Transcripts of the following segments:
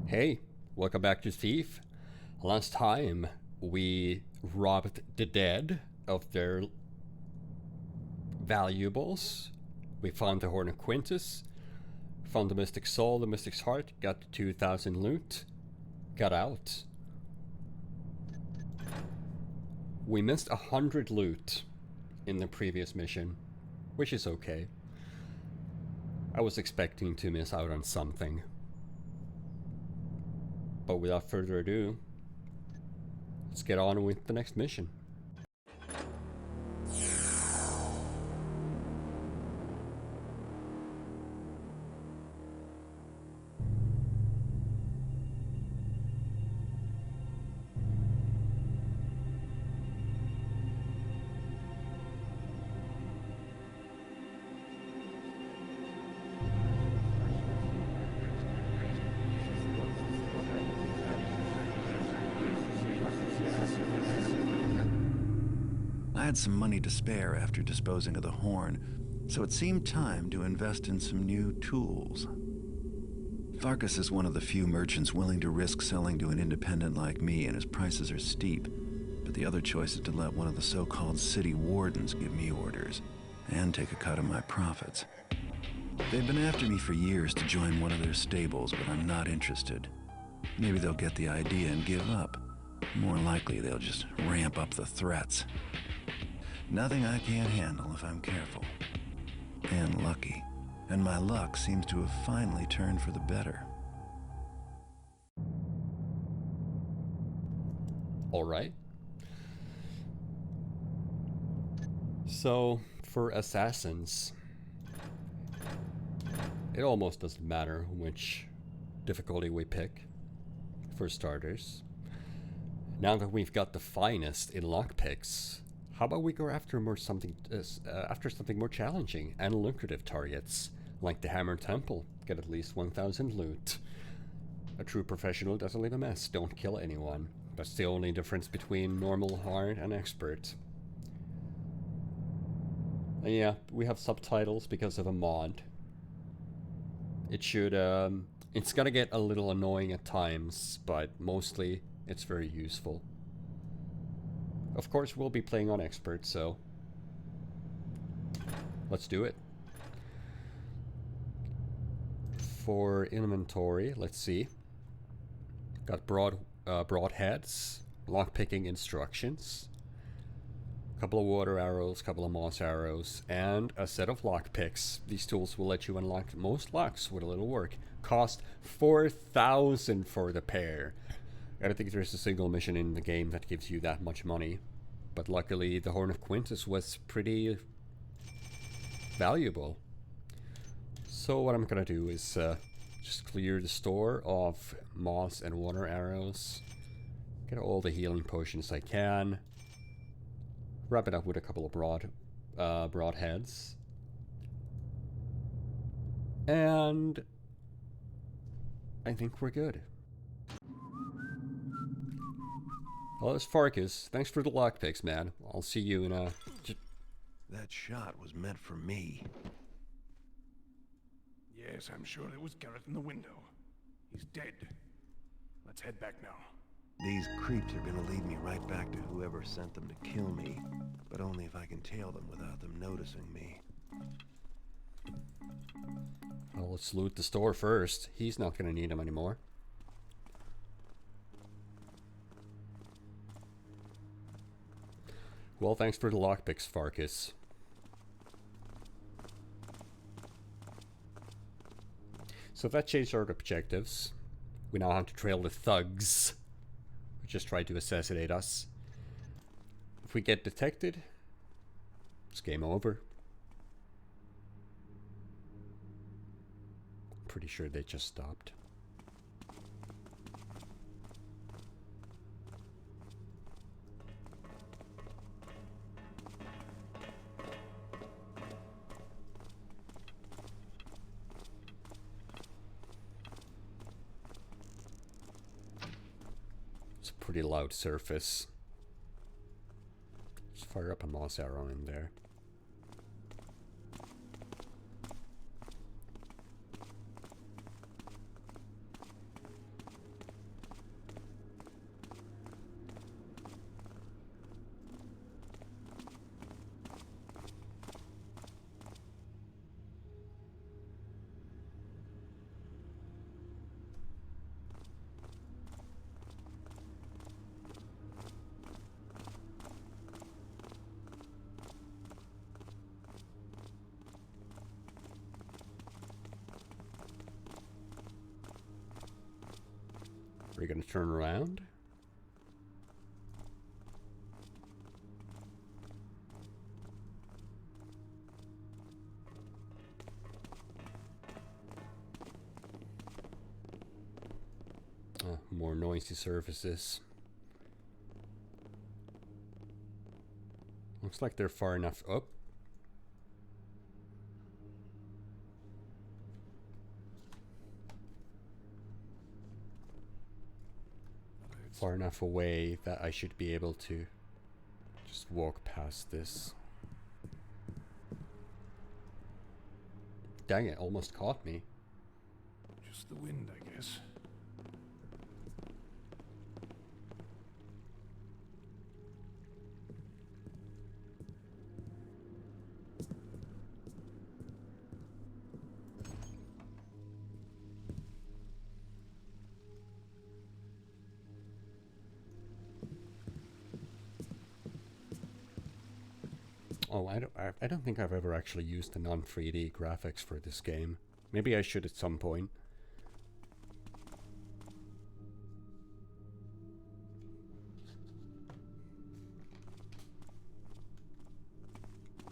Hey, welcome back to Thief. Last time we robbed the dead of their valuables. We found the Horn of Quintus, found the Mystic Soul, the Mystic's Heart, got the 2000 loot, got out. We missed 100 loot in the previous mission, which is okay. I was expecting to miss out on something. But without further ado, let's get on with the next mission. I had some money to spare after disposing of the horn, so it seemed time to invest in some new tools. Farkas is one of the few merchants willing to risk selling to an independent like me, and his prices are steep. But the other choice is to let one of the so-called city wardens give me orders, and take a cut of my profits. They've been after me for years to join one of their stables, but I'm not interested. Maybe they'll get the idea and give up. More likely, they'll just ramp up the threats. Nothing I can't handle if I'm careful. And lucky. And my luck seems to have finally turned for the better. Alright. So, for assassins, it almost doesn't matter which difficulty we pick, for starters. Now that we've got the finest in lockpicks, how about we go after something more challenging and lucrative targets, like the Hammer Temple, get at least 1000 loot. A true professional doesn't leave a mess, don't kill anyone. That's the only difference between normal, hard, and expert. And yeah, we have subtitles because of a mod. It should, it's gonna get a little annoying at times, but mostly it's very useful. Of course, we'll be playing on expert, so let's do it. For inventory, let's see. Got broadheads, lockpicking instructions, a couple of water arrows, couple of moss arrows, and a set of lockpicks. These tools will let you unlock most locks with a little work. Cost 4,000 for the pair. I don't think there's a single mission in the game that gives you that much money. But luckily, the Horn of Quintus was pretty valuable. So what I'm gonna do is just clear the store of moss and water arrows. Get all the healing potions I can. Wrap it up with a couple of broadheads. And I think we're good. Well, it's Farkas. Thanks for the lockpicks, man. I'll see you in a... That shot was meant for me. Yes, I'm sure it was Garrett in the window. He's dead. Let's head back now. These creeps are gonna lead me right back to whoever sent them to kill me. But only if I can tail them without them noticing me. Well, let's loot the store first. He's not gonna need them anymore. Well, thanks for the lockpicks, Farkas. So that changed our objectives. We now have to trail the thugs who just tried to assassinate us. If we get detected, it's game over. I'm pretty sure they just stopped. Pretty loud surface. Just fire up a moss arrow in there. Are you gonna turn around? Oh, more noisy surfaces. Looks like they're far enough up. Far enough away that I should be able to just walk past this. Dang it, almost caught me. Just the wind, I guess. Oh, I don't think I've ever actually used the non-3D graphics for this game. Maybe I should at some point.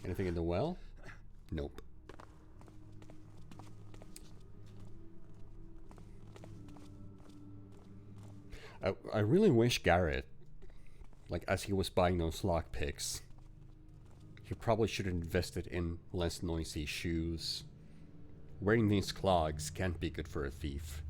Anything in the well? Nope. I really wish Garrett, like as he was buying those lockpicks, he probably should have invested in less noisy shoes. Wearing these clogs can't be good for a thief.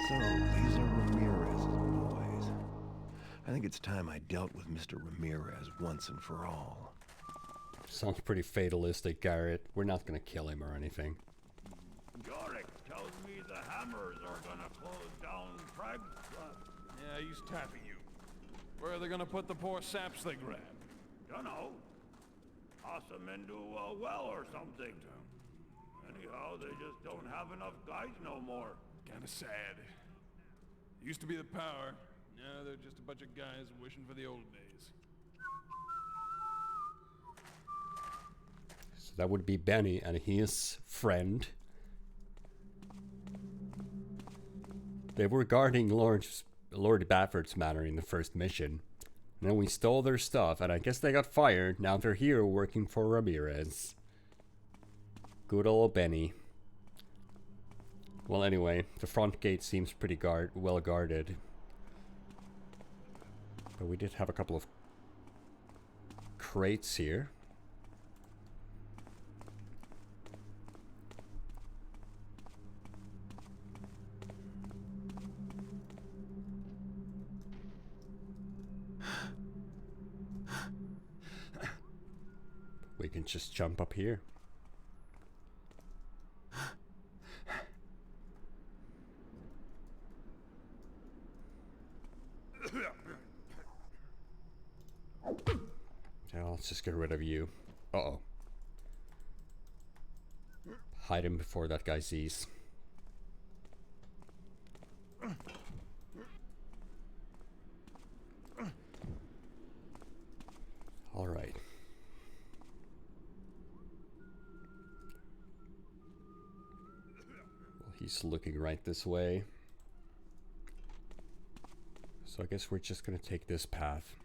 So, these are Ramirez's boys. I think it's time I dealt with Mr. Ramirez once and for all. Sounds pretty fatalistic, Garrett. We're not gonna kill him or anything. Yorick tells me the Hammers are gonna close down Craig's Club. Yeah, he's tapping you. Where are they gonna put the poor saps they grabbed? Dunno. Toss them into a well or something. Anyhow, they just don't have enough guys no more. Kinda sad. Used to be the power. Now they're just a bunch of guys wishing for the old days. So that would be Benny and his friend. They were guarding Lord Bafford's manor in the first mission. And then we stole their stuff, and I guess they got fired. Now they're here working for Ramirez. Good old Benny. Well, anyway, the front gate seems pretty well guarded. But we did have a couple of crates here. We can just jump up here. Yeah, let's just get rid of you. Uh-oh. Hide him before that guy sees. All right. Well, he's looking right this way. So I guess we're just gonna take this path.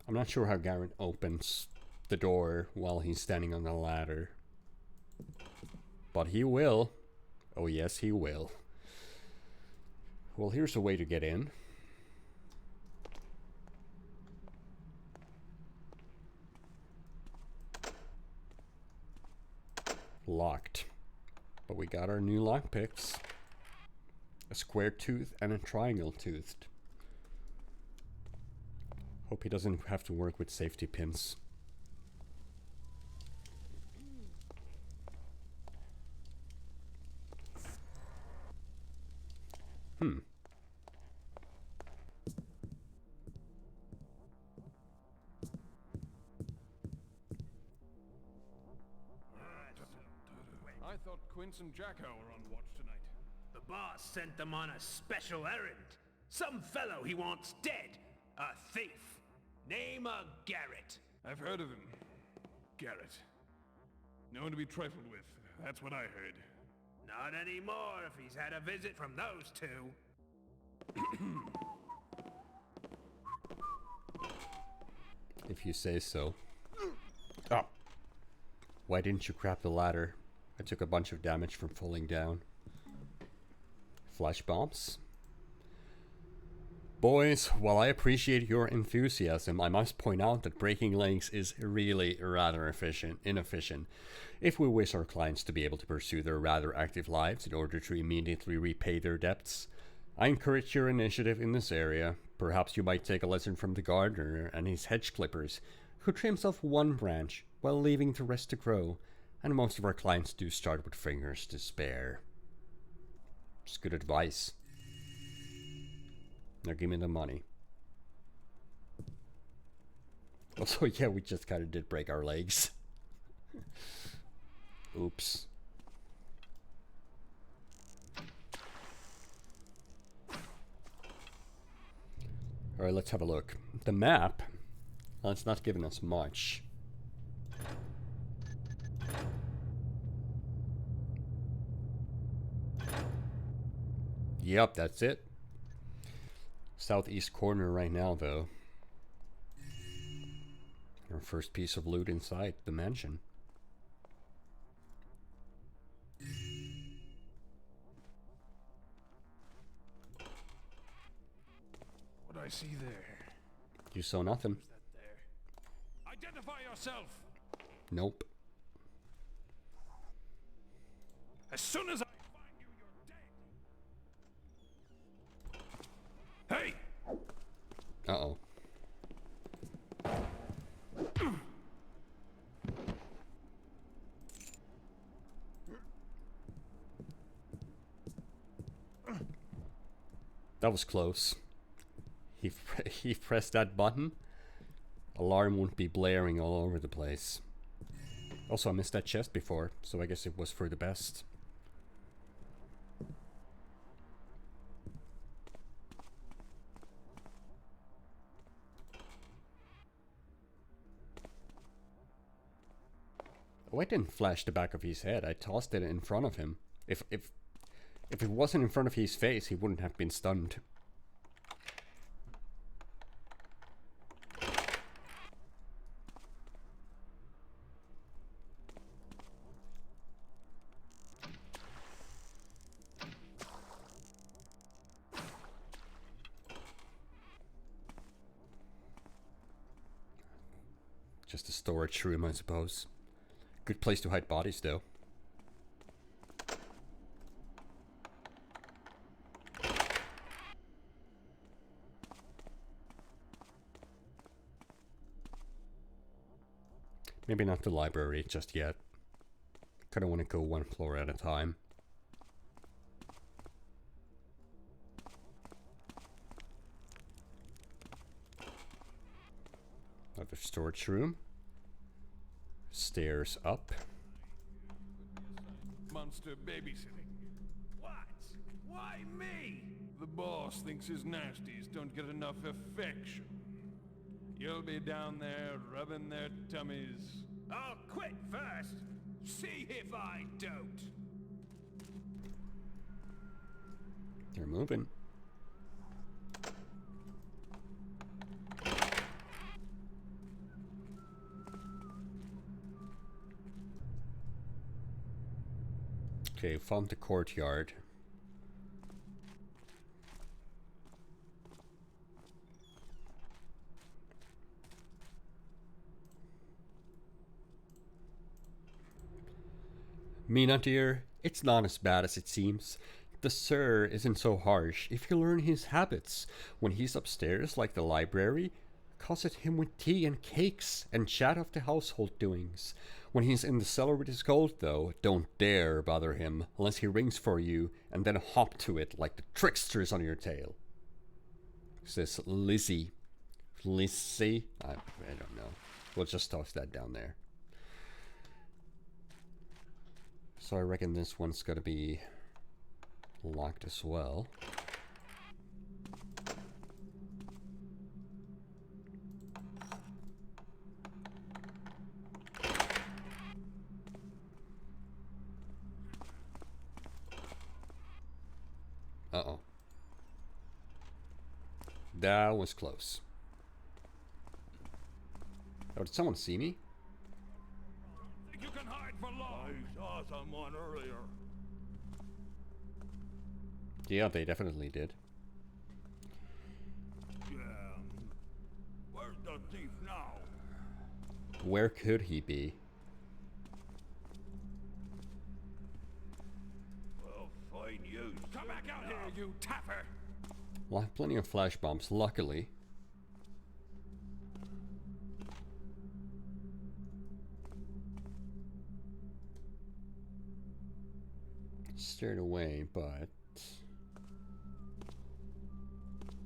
I'm not sure how Garrett opens the door while he's standing on the ladder. But he will. Oh yes, he will. Well, here's a way to get in. Locked. But we got our new lockpicks. a square tooth, and a triangle toothed. Hope he doesn't have to work with safety pins. I thought Quince and Jacko were on watch tonight. The boss sent them on a special errand. Some fellow he wants dead. A thief. Name of Garrett. I've heard of him. Garrett. No one to be trifled with. That's what I heard. Not anymore if he's had a visit from those two. If you say so. Oh. Why didn't you grab the ladder? I took a bunch of damage from falling down. Flash bombs. Boys, while I appreciate your enthusiasm, I must point out that breaking legs is really rather inefficient if we wish our clients to be able to pursue their rather active lives in order to immediately repay their debts. I encourage your initiative in this area. Perhaps you might take a lesson from the gardener and his hedge clippers, who trims off one branch while leaving the rest to grow, and most of our clients do start with fingers to spare. It's good advice. Now give me the money. Also, yeah, we just kind of did break our legs. Oops. Alright, let's have a look. The map, well, it's not giving us much. Yep, that's it. Southeast corner right now, though. Our first piece of loot inside the mansion. What do I see there? You saw nothing. Who's that there? Identify yourself! Nope. As soon as I find you, you're dead! Hey! Uh-oh. That was close. He pressed that button. Alarm won't be blaring all over the place. Also, I missed that chest before, so I guess it was for the best. Oh, I didn't flash the back of his head. I tossed it in front of him. If it wasn't in front of his face, he wouldn't have been stunned. Just a storage room, I suppose. Good place to hide bodies, though. Maybe not the library just yet. Kinda want to go one floor at a time. Another storage room. Stairs up. Monster babysitting. What? Why me? The boss thinks his nasties don't get enough affection. You'll be down there rubbing their tummies. I'll quit first. See if I don't. They're moving. Okay, found the courtyard. Mina dear, it's not as bad as it seems. the sir isn't so harsh if you learn his habits. When he's upstairs, like the library, cosset him with tea and cakes and chat of the household doings. When he's in the cellar with his gold, though, don't dare bother him unless he rings for you, and then hop to it like the tricksters on your tail. Says Lizzie. Lizzie? I don't know. We'll just toss that down there. So I reckon this one's gonna be locked as well. Uh-oh. That was close. Oh, did someone see me? Think you can hide for long? I saw someone earlier. Yeah, they definitely did. Yeah. Where's the thief now? Where could he be? Well, fine you. Come back out here, you taffer! Well, I have plenty of flash bombs, luckily. Stared away, but...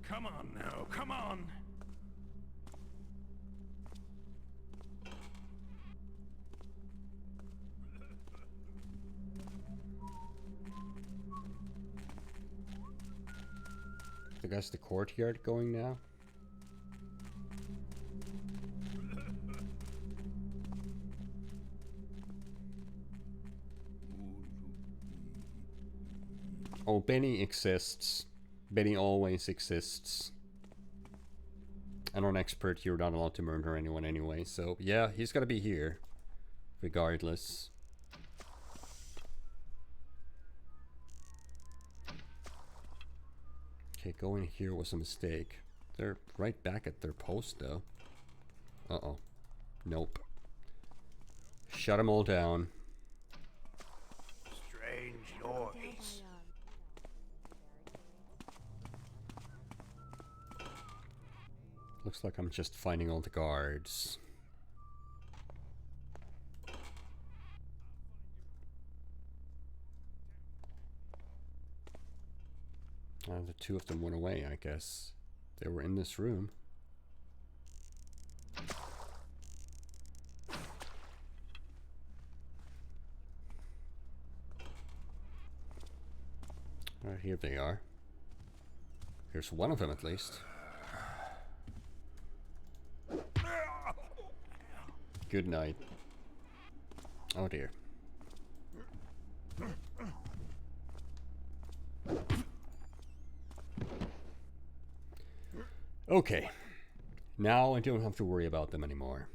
Come on now, come on! I guess the courtyard going now? Oh, Benny exists. Benny always exists. I'm not an expert, you're not allowed to murder anyone anyway, so yeah, he's gotta be here. Regardless. Okay, going here was a mistake. They're right back at their post though. Uh-oh. Nope. Shut them all down. Strange noise. Looks like I'm just finding all the guards. The two of them went away, I guess. They were in this room. Alright, here they are. Here's one of them at least. Good night. Oh dear. Okay. Now I don't have to worry about them anymore.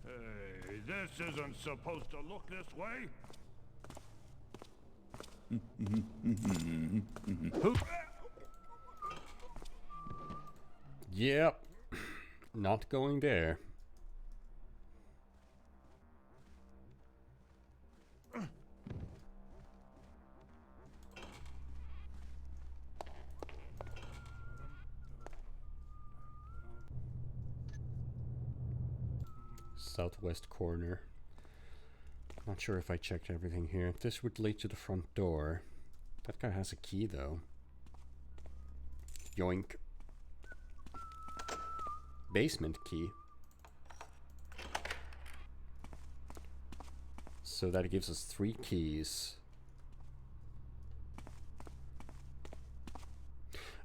Hey, this isn't supposed to look this way. Yep. Not going there. Southwest corner. Not sure if I checked everything here. This would lead to the front door. That guy has a key though. Yoink. Basement key. So that gives us 3 keys.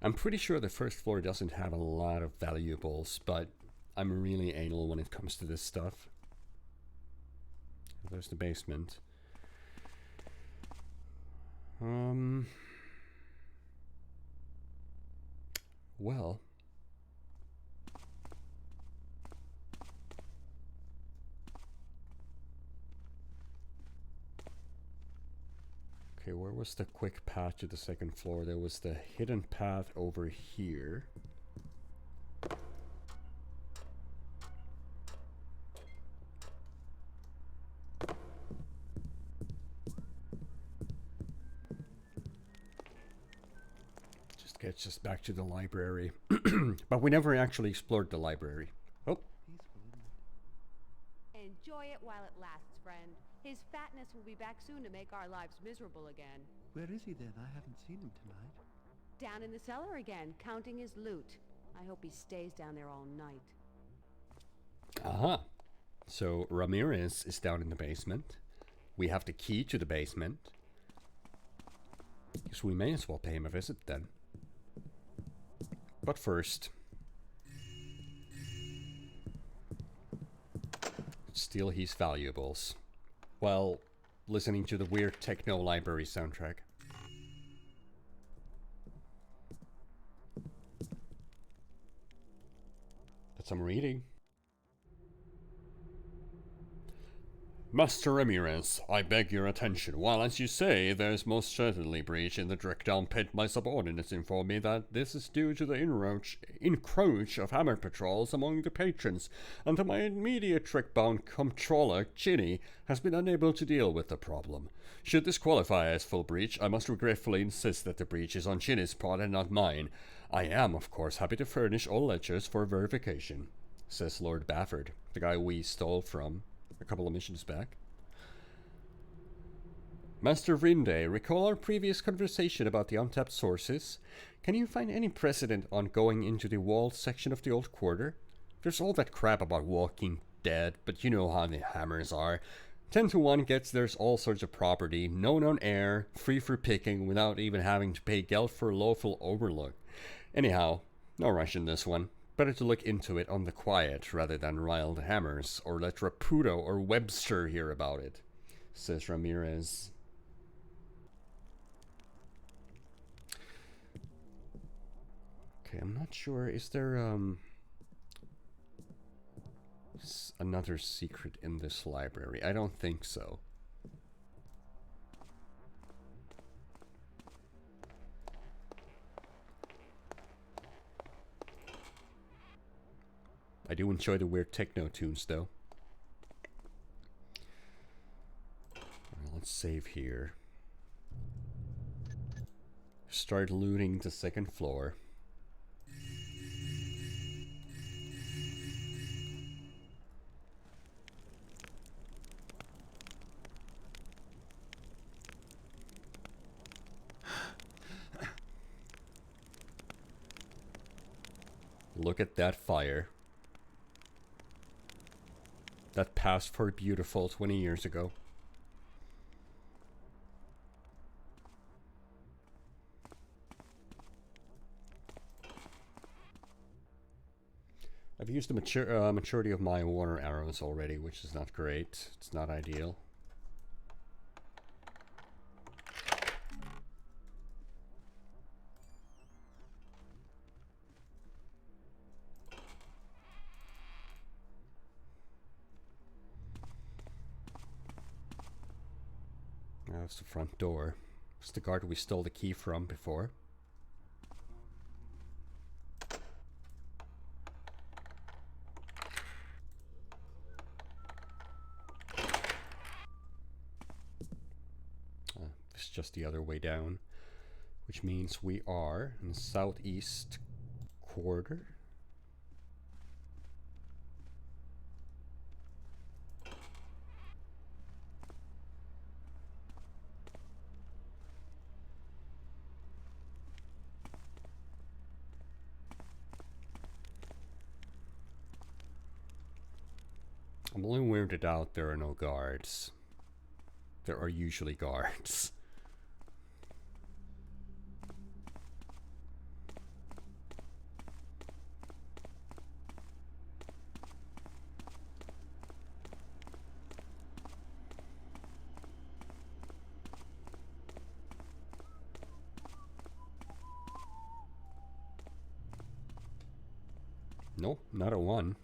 I'm pretty sure the first floor doesn't have a lot of valuables, but I'm really anal when it comes to this stuff. There's the basement. Well. Okay, where was the quick path to the second floor? There was the hidden path over here. gets us back to the library. But we never actually explored the library. Oh, Enjoy it while it lasts, friend. His fatness will be back soon to make our lives miserable again. Where is he then? I haven't seen him tonight. Down in the cellar again, counting his loot. I hope he stays down there all night. aha. So Ramirez is down in the basement. We have the key to the basement. Guess we may as well pay him a visit then. But first, steal his valuables while listening to the weird techno library soundtrack. That's some reading. Master Ramirez, I beg your attention. While, as you say, there's most certainly breach in the Drickdown pit, my subordinates inform me that this is due to the encroach of hammer patrols among the patrons, and that my immediate Trickbound comptroller, Ginny, has been unable to deal with the problem. Should this qualify as full breach, I must regretfully insist that the breach is on Ginny's part and not mine. I am, of course, happy to furnish all ledgers for verification, says Lord Bafford, the guy we stole from a couple of missions back. Master Rinde, recall our previous conversation about the untapped sources? Can you find any precedent on going into the walled section of the old quarter? There's all that crap about Walking Dead, but you know how the hammers are. 10 to 1 gets there's all sorts of property, no known heir, free for picking without even having to pay geld for lawful overlook. Anyhow, no rush in this one. Better to look into it on the quiet rather than rile the hammers, or let Raputo or Webster hear about it, says Ramirez. Okay, I'm not sure. Is there another secret in this library? I don't think so. I do enjoy the weird techno tunes, though. Well, let's save here. Start looting the second floor. Look at that fire. That passed for beautiful 20 years ago. I've used the maturity of my water arrows already, which is not great. It's not ideal. That's the front door. It's the guard we stole the key from before. It's just the other way down, which means we are in the southeast quarter. I'm a little weirded out there are no guards. There are usually guards. Nope, not a one.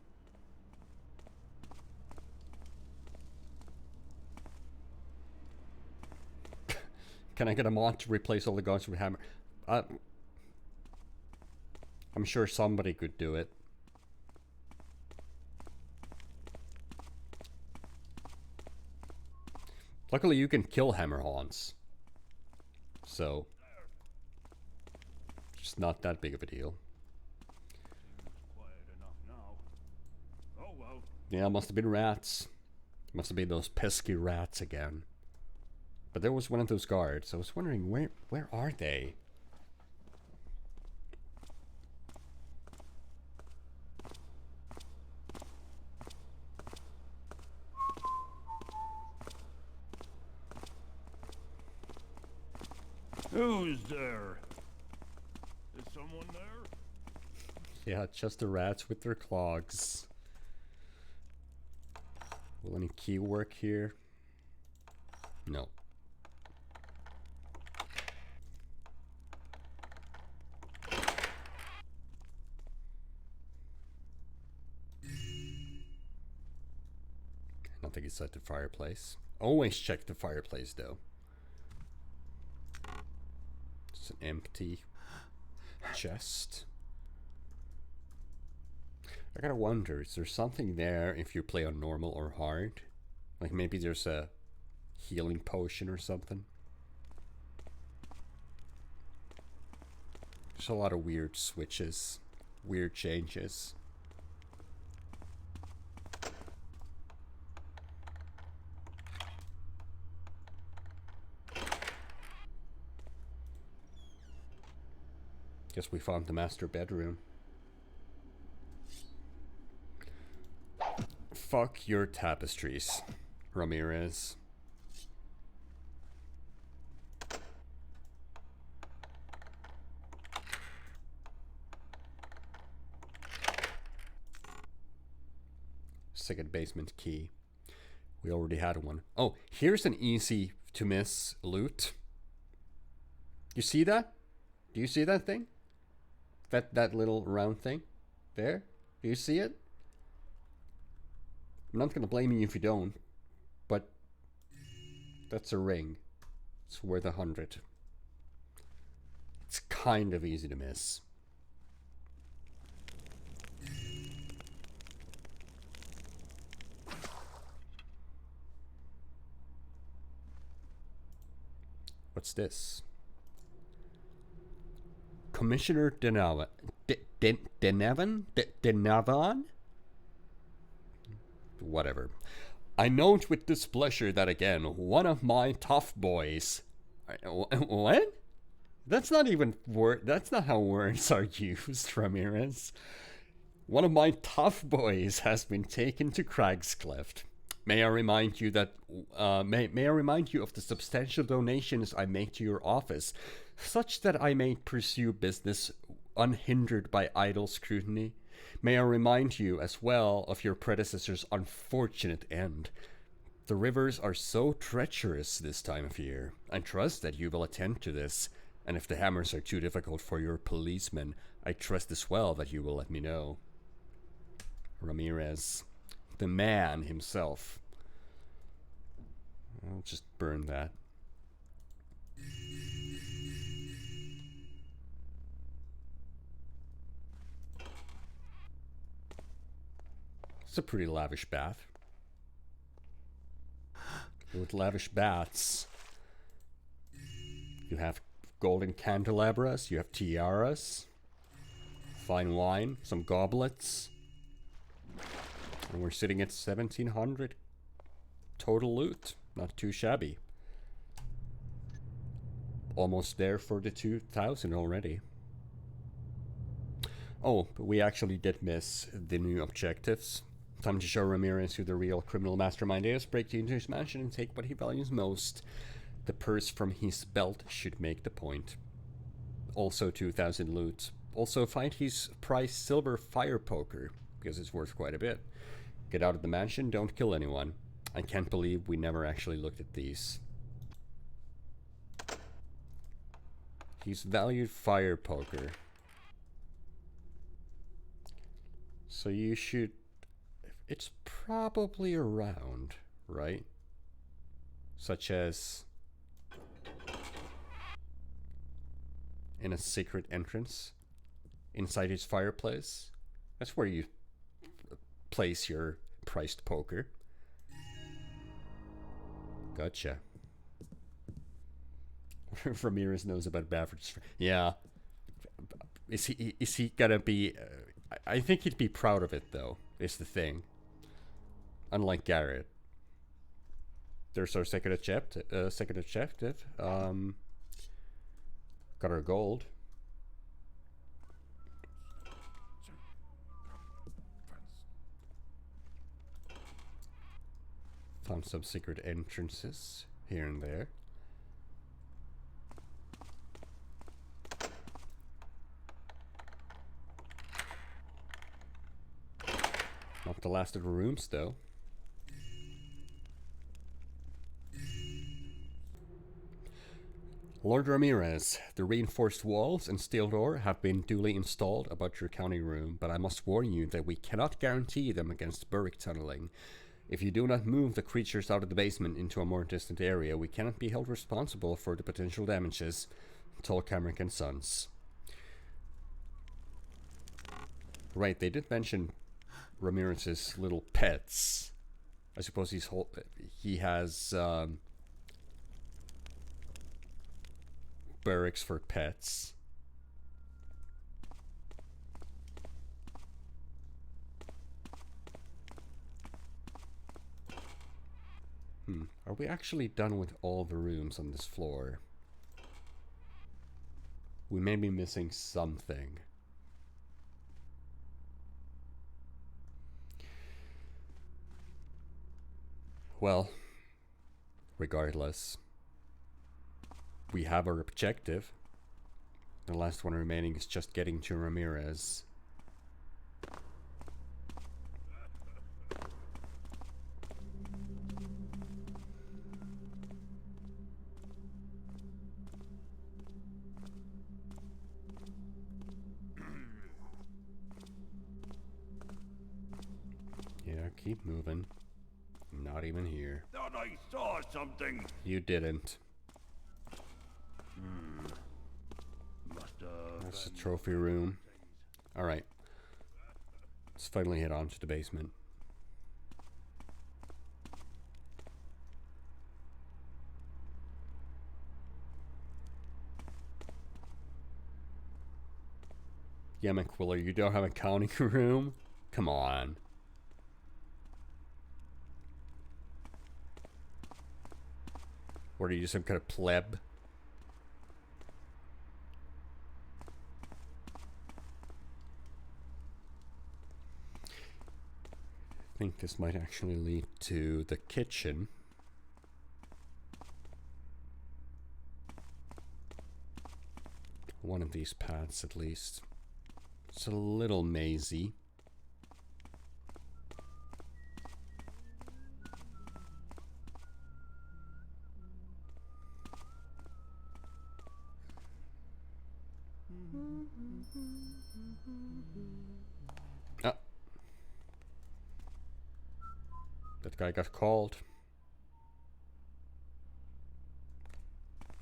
Can I get a mod to replace all the guns with hammer? I'm sure somebody could do it. Luckily, you can kill hammer haunts. So, Just not that big of a deal. Quiet enough now. Oh well. Yeah, must have been rats. Must have been those pesky rats again. But there was one of those guards. I was wondering, where are they? Who's there? Is someone there? Yeah, just the rats with their clogs. Will any key work here? No. I don't think it's at the fireplace. Always check the fireplace though. It's an empty chest. I gotta wonder, is there something there if you play on normal or hard? Like maybe there's a healing potion or something? There's a lot of weird switches, weird changes. Guess we found the master bedroom. Fuck your tapestries, Ramirez. Second basement key. We already had one. Oh, here's an easy to miss loot. You see that? Do you see that thing? That little round thing? There? Do you see it? I'm not gonna blame you if you don't, but that's a ring. It's worth 100. It's kind of easy to miss. What's this? Commissioner Denavan? Denavan? Whatever. I note with displeasure that again, one of my tough boys... What? That's not even that's not how words are used, Ramirez. One of my tough boys has been taken to Cragscleft. May I remind you that may I remind you of the substantial donations I make to your office, such that I may pursue business unhindered by idle scrutiny. May I remind you as well of your predecessor's unfortunate end. The rivers are so treacherous this time of year. I trust that you will attend to this, and if the hammers are too difficult for your policemen, I trust as well that you will let me know. Ramirez. The man himself. I'll just burn that. It's a pretty lavish bath. With lavish baths, you have golden candelabras, you have tiaras, fine wine, some goblets. And we're sitting at 1,700 total loot. Not too shabby. Almost there for the 2,000 already. Oh, but we actually did miss the new objectives. Time to show Ramirez who the real criminal mastermind is. Break into his mansion and take what he values most. The purse from his belt should make the point. Also 2,000 loot. Also find his prized silver fire poker, because it's worth quite a bit. Get out of the mansion, don't kill anyone. I can't believe we never actually looked at these. He's valued fire poker. So you should... It's probably around, right? Such as... in a secret entrance. Inside his fireplace. That's where you place your priced poker. Gotcha. Ramirez knows about Baffert's. Yeah. Is he gonna be? I think he'd be proud of it though. Is the thing. Unlike Garrett. There's our second objective. Got our gold. Found some secret entrances here and there. Not the last of the rooms though. Lord Ramirez, the reinforced walls and steel door have been duly installed about your counting room, but I must warn you that we cannot guarantee them against Burrick tunneling. If you do not move the creatures out of the basement into a more distant area, we cannot be held responsible for the potential damages. Told Camric and Sons. Right, they did mention Ramirez's little pets. I suppose he has barracks for pets. Are we actually done with all the rooms on this floor? We may be missing something. Well, regardless, we have our objective. The last one remaining is just getting to Ramirez. Yeah, keep moving. I'm not even here. Thought I saw something. You didn't. Must have. That's the trophy room. Alright. Let's finally head on to the basement. Yeah, McQuiller, you don't have a counting room? Come on. What are you, some kind of pleb? I think this might actually lead to the kitchen. One of these paths, at least. It's a little mazy. Ah. That guy got called.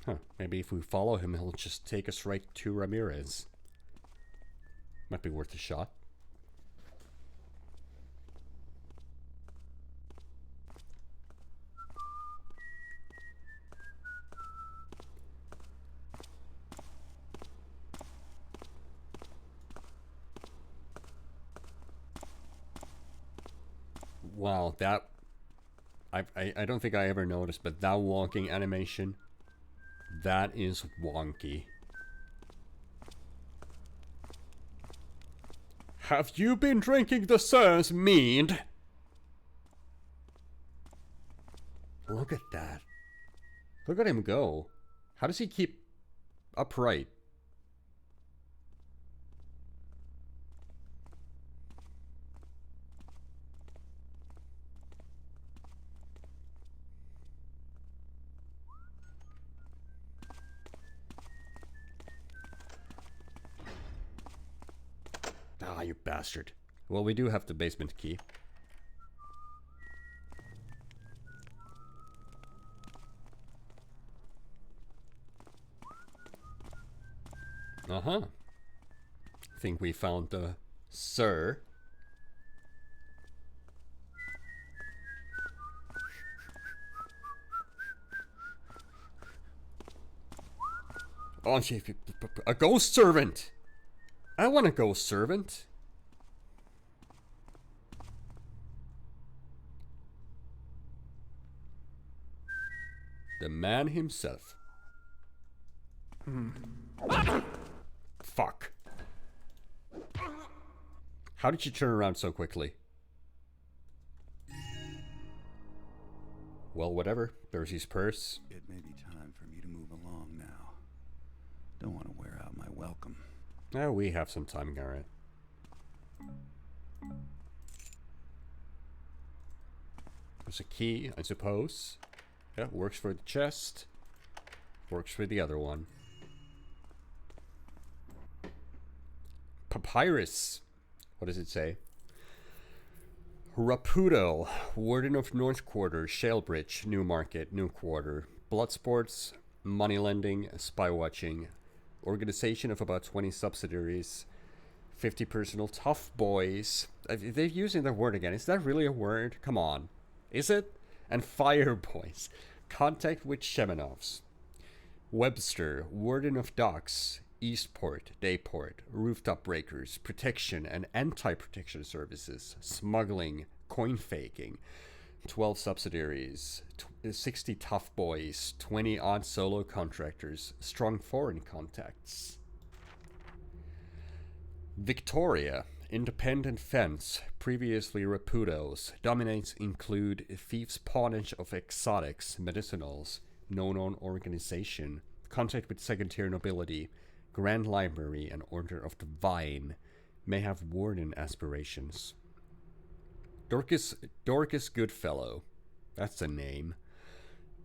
Huh. Maybe if we follow him, he'll just take us right to Ramirez. Might be worth a shot. Wow, that... I don't think I ever noticed, but that walking animation, that is wonky. Have you been drinking the Sir's mead? Look at that. Look at him go. How does he keep upright? Ah, you bastard. Well, we do have the basement key. Uh-huh. Think we found the Sir. Oh, a ghost servant! I want to go servant. The man himself. Fuck. How did you turn around so quickly? Well, whatever. There's his purse. It may be time for me to move along now. Don't want to wear out my welcome. Oh, we have some time, Garrett. There's a key, I suppose. Yeah, works for the chest. Works for the other one. Papyrus. What does it say? Rapudo, Warden of North Quarter, Shalebridge, Newmarket, New Quarter. Bloodsports, money lending, spy watching. Organization of about 20 subsidiaries. 50 personal tough boys. They're using that word again. Is that really a word? Come on. Is it? And fire boys. Contact with Shemenovs. Webster, Warden of Docks, Eastport, Dayport, Rooftop Breakers, Protection and Anti-Protection Services, Smuggling, Coin Faking, 12 subsidiaries, 60 tough boys, 20 odd solo contractors, strong foreign contacts. Victoria, Independent Fence, previously Rapudo's, dominates include Thieves' Pawnage of Exotics, Medicinals, No Known Organization, Contact with Second-Tier Nobility, Grand Library, and Order of the Vine, may have warden aspirations. Dorcas Goodfellow, that's a name.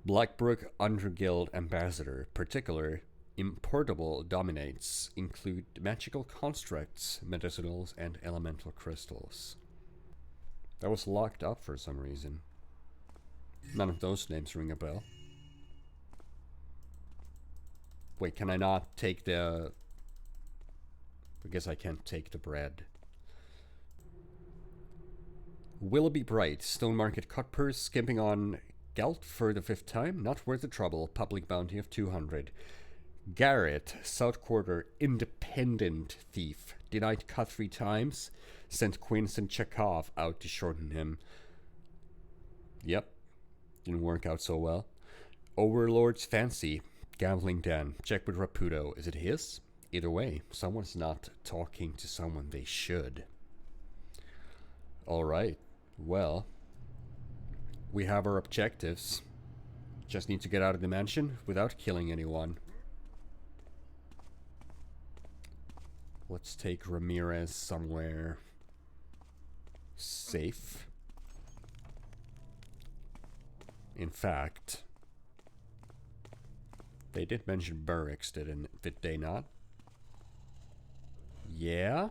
Blackbrook Underguild Ambassador, particular importable dominates include magical constructs, medicinals, and elemental crystals. That was locked up for some reason. None of those names ring a bell. Wait, can I not take the... I guess I can't take the bread. Willoughby Bright, Stone Market Cutpurse, skimping on Gelt for the 5th time, not worth the trouble, public bounty of 200. Garrett, South Quarter Independent Thief, denied cut 3 times, sent Quinston Chekhov out to shorten him. Yep, didn't work out so well. Overlord's Fancy, Gambling Den, check with Rapudo, is it his? Either way, someone's not talking to someone they should. Alright, well, we have our objectives. Just need to get out of the mansion without killing anyone. Let's take Ramirez somewhere safe. In fact, they did mention Burricks, did they not? Yeah?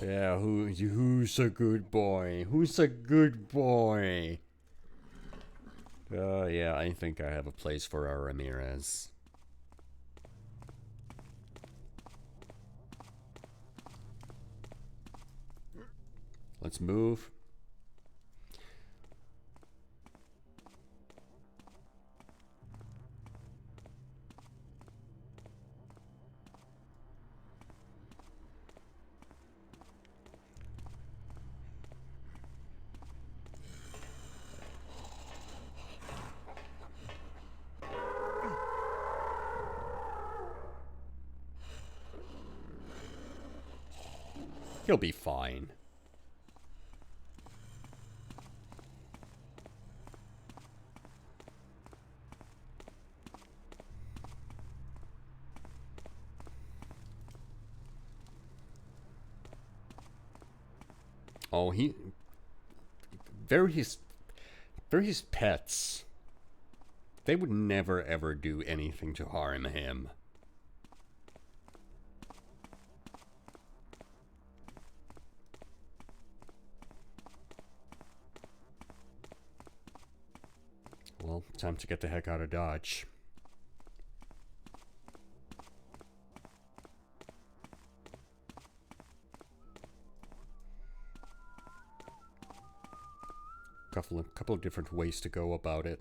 Yeah, who's a good boy? Who's a good boy? Yeah, I think I have a place for our Ramirez. Let's move. He'll be fine. Oh, they're his pets. They would never ever do anything to harm him. Well, time to get the heck out of Dodge. Couple of different ways to go about it.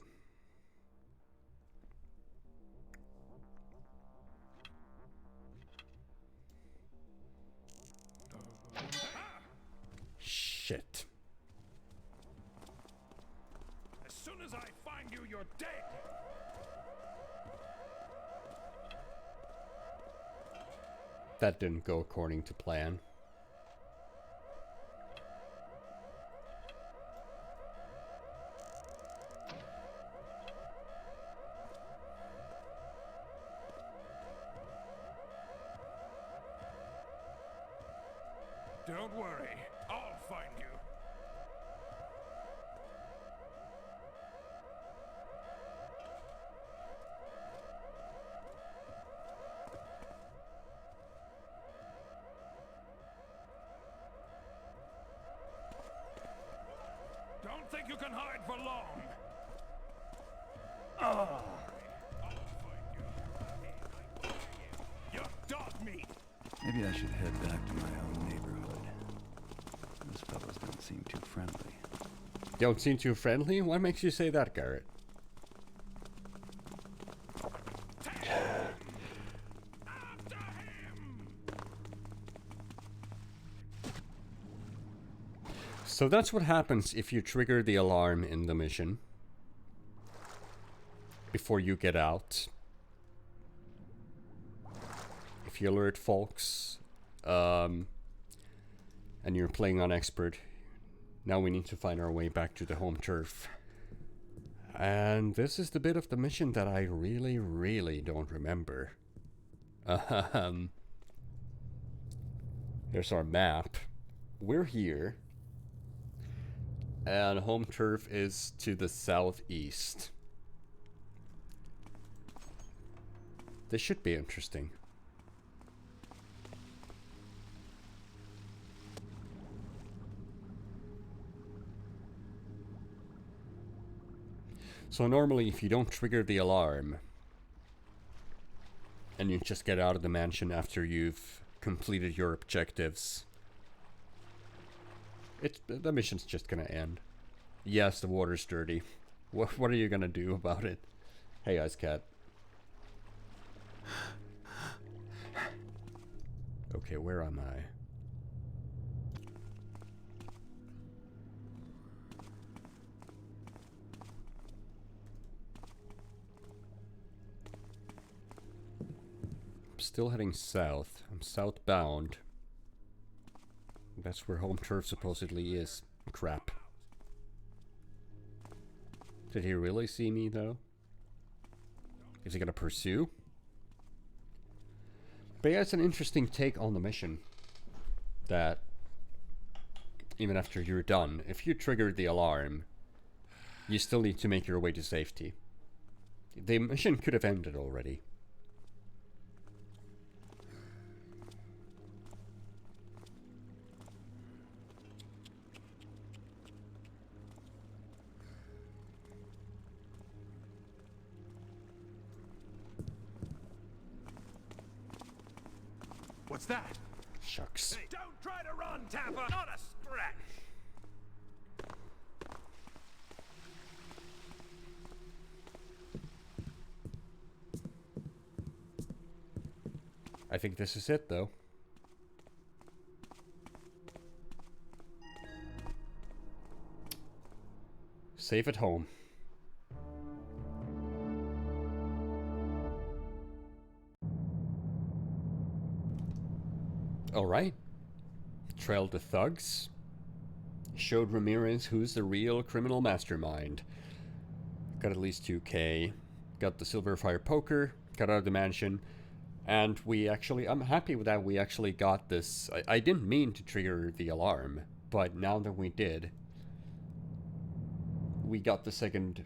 Shit. As soon as I find you, you're dead! That didn't go according to plan. Don't worry, I'll find you. Don't think you can hide for long. I'll find you. You're dog meat. Maybe I should head back to my own neighborhood. Those fellows don't seem too friendly. Don't seem too friendly? What makes you say that, Garrett? After him! So that's what happens if you trigger the alarm in the mission before you get out. If you alert folks, and you're playing on expert, now we need to find our way back to the home turf. And this is the bit of the mission that I really, really don't remember. Here's our map. We're here. And home turf is to the southeast. This should be interesting. So normally if you don't trigger the alarm and you just get out of the mansion after you've completed your objectives, the mission's just gonna end. Yes, the water's dirty. What are you gonna do about it? Hey, Ice Cat. Okay, where am I? I'm still heading south. I'm southbound. That's where home turf supposedly is. Crap. Did he really see me, though? Is he gonna pursue? But yeah, it's an interesting take on the mission. That even after you're done, if you triggered the alarm, you still need to make your way to safety. The mission could have ended already. What's that? Shucks. Hey, don't try to run, Tapper! Not a scratch! I think this is it, though. Safe at home. Alright. Trailed the thugs. Showed Ramirez who's the real criminal mastermind. Got at least 2K. Got the Silverfire poker. Got out of the mansion. And we actually, I'm happy with that we actually got this. I didn't mean to trigger the alarm, but now that we did, we got the second,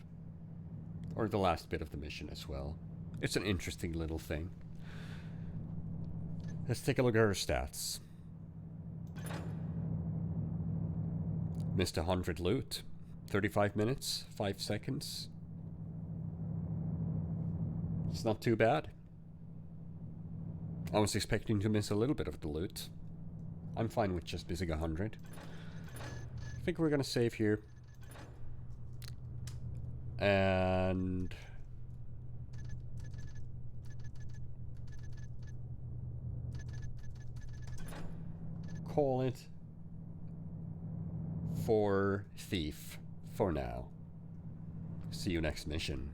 or the last bit of the mission as well. It's an interesting little thing. Let's take a look at our stats. Missed 100 loot. 35 minutes, 5 seconds. It's not too bad. I was expecting to miss a little bit of the loot. I'm fine with just missing 100. I think we're gonna save here. And call it for Thief for now. See you next mission.